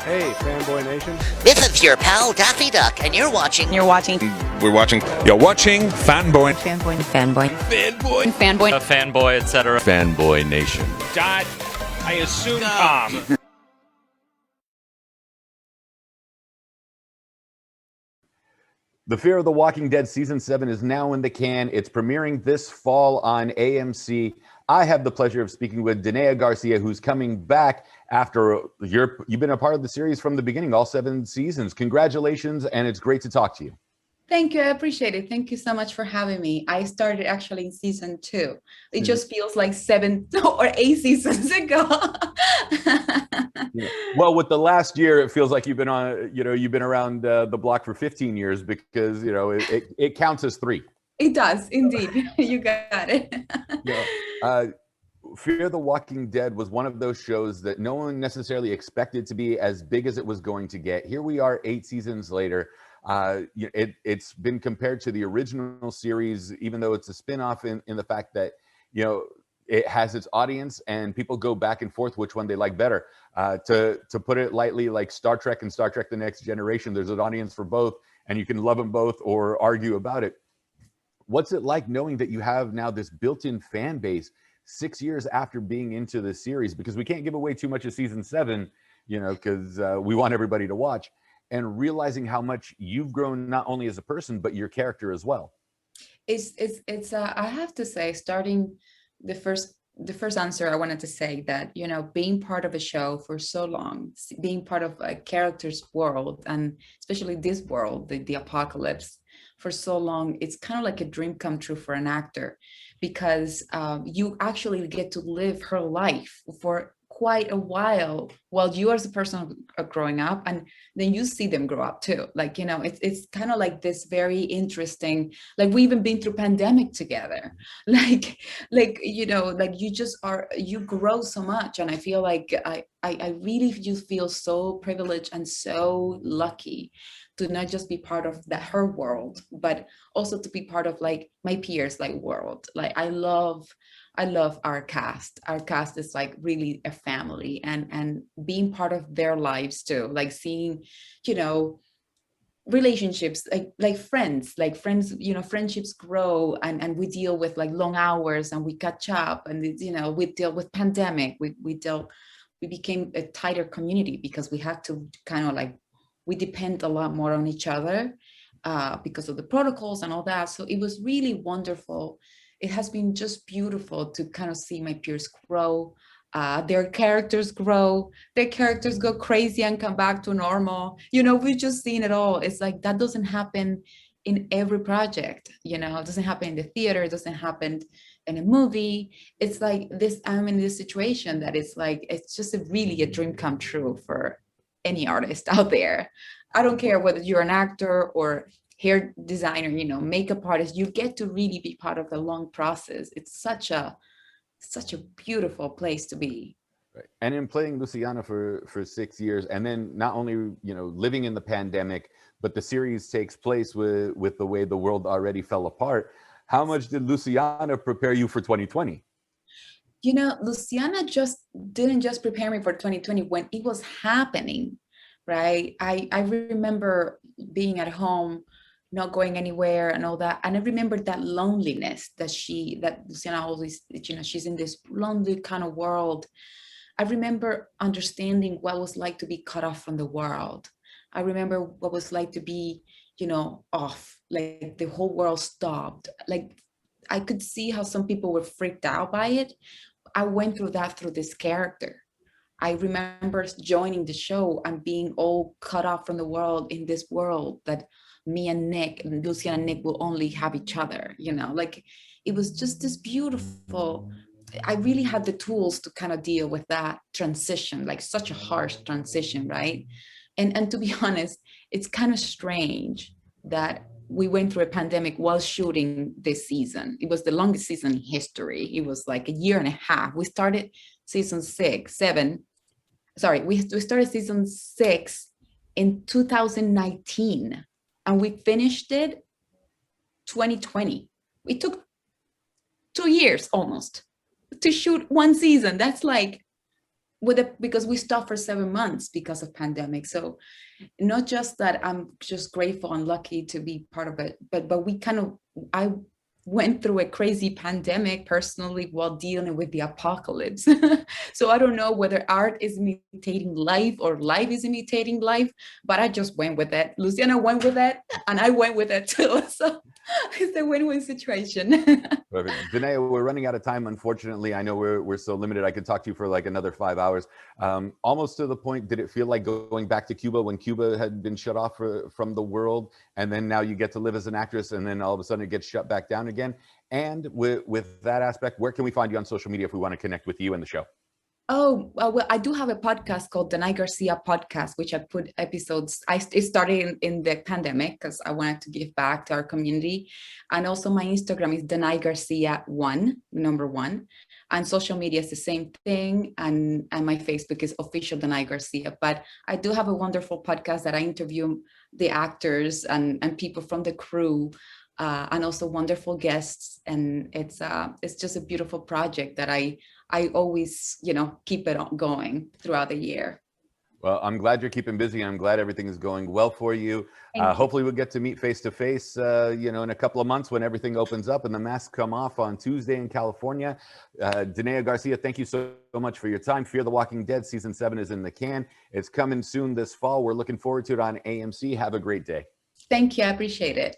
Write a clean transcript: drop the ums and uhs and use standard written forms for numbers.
Hey, Fanboy Nation. This is your pal Daffy Duck, and you're watching. We're watching. You're watching Fanboy. Fanboy, etc. Fanboy Nation. Dot, I assume Tom. The Fear of the Walking Dead Season 7 is now in the can. It's premiering this fall on AMC. I have the pleasure of speaking with Danay Garcia, who's coming back after you've been a part of the series from the beginning, all 7 seasons. Congratulations, and it's great to talk to you. Thank you. I appreciate it. Thank you so much for having me. I started actually in season 2. It just feels like 7 or 8 seasons ago. Yeah. Well, with the last year, it feels like you've been on, you've been around the block for 15 years because, it counts as 3. It does, indeed. You got it. Yeah. Fear the Walking Dead was one of those shows that no one necessarily expected to be as big as it was going to get. Here we are 8 seasons later. It's been compared to the original series, even though it's a spin-off in the fact that, it has its audience and people go back and forth which one they like better. To put it lightly, like Star Trek and Star Trek The Next Generation, there's an audience for both and you can love them both or argue about it. What's it like knowing that you have now this built-in fan base 6 years after being into the series? Because we can't give away too much of season 7, because we want everybody to watch, and realizing how much you've grown not only as a person, but your character as well. It's I have to say, starting the first answer, I wanted to say that, being part of a show for so long, being part of a character's world, and especially this world, the apocalypse, for so long, it's kind of like a dream come true for an actor, because you actually get to live her life for quite a while you as a person are growing up, and then you see them grow up too. It's kind of like this very interesting, like we even been through pandemic together, you grow so much. And I feel like I really just feel so privileged and so lucky to not just be part of her world, but also to be part of like my peers world. I love our cast. Our cast is like really a family, and being part of their lives too, like seeing, relationships, like friends, friendships grow, and we deal with like long hours, and we catch up, and we deal with pandemic. We became a tighter community because we had to kind of we depend a lot more on each other because of the protocols and all that. So it was really wonderful. It has been just beautiful to kind of see my peers grow, their characters grow, their characters go crazy and come back to normal. We've just seen it all. It's like that doesn't happen in every project. It doesn't happen in the theater. It doesn't happen in a movie. It's like this. I'm in this situation that it's just really a dream come true for any artist out there. I don't care whether you're an actor or hair designer, makeup artist, you get to really be part of the long process. It's such a beautiful place to be. Right. And in playing Luciana for 6 years, and then not only, living in the pandemic, but the series takes place with the way the world already fell apart. How much did Luciana prepare you for 2020? Luciana didn't just prepare me for 2020 when it was happening, right? I remember being at home, not going anywhere and all that. And I remember that loneliness that Luciana always, she's in this lonely kind of world. I remember understanding what it was like to be cut off from the world. I remember what it was like to be, off, like the whole world stopped. Like I could see how some people were freaked out by it. I went through that through this character. I remember joining the show and being all cut off from the world in this world that me and Luciana and Nick will only have each other, it was just this beautiful. I really had the tools to kind of deal with that transition, like such a harsh transition, right? And to be honest, it's kind of strange that we went through a pandemic while shooting this season. It was the longest season in history. It was like a year and a half. We started season 7. Sorry, we started season 6 in 2019. And we finished it 2020. It took 2 years almost to shoot one season. That's like because we stopped for 7 months because of pandemic. So not just that I'm just grateful and lucky to be part of it, but we kind of, I went through a crazy pandemic personally while dealing with the apocalypse. So I don't know whether art is imitating life or life is imitating life, but I just went with it. Luciana went with it and I went with it too. So it's a win-win situation. Perfect. Danay, we're running out of time, unfortunately. I know we're so limited. I could talk to you for like another 5 hours. Almost to the point, did it feel like going back to Cuba when Cuba had been shut off from the world, and then now you get to live as an actress, and then all of a sudden it gets shut back down again? And with that aspect, where can we find you on social media if we want to connect with you and the show? Oh, well, I do have a podcast called Danay Garcia Podcast, which I put episodes. It started in the pandemic because I wanted to give back to our community. And also my Instagram is Danay Garcia 1, number 1. And social media is the same thing. And my Facebook is official Danay Garcia. But I do have a wonderful podcast that I interview the actors and people from the crew. And also wonderful guests, and it's just a beautiful project that I always, keep it going throughout the year. Well, I'm glad you're keeping busy. I'm glad everything is going well for you. Hopefully we'll get to meet face to face, in a couple of months when everything opens up and the masks come off on Tuesday in California. Danay Garcia, thank you so much for your time. Fear the Walking Dead season 7 is in the can. It's coming soon this fall. We're looking forward to it on AMC. Have a great day. Thank you. I appreciate it.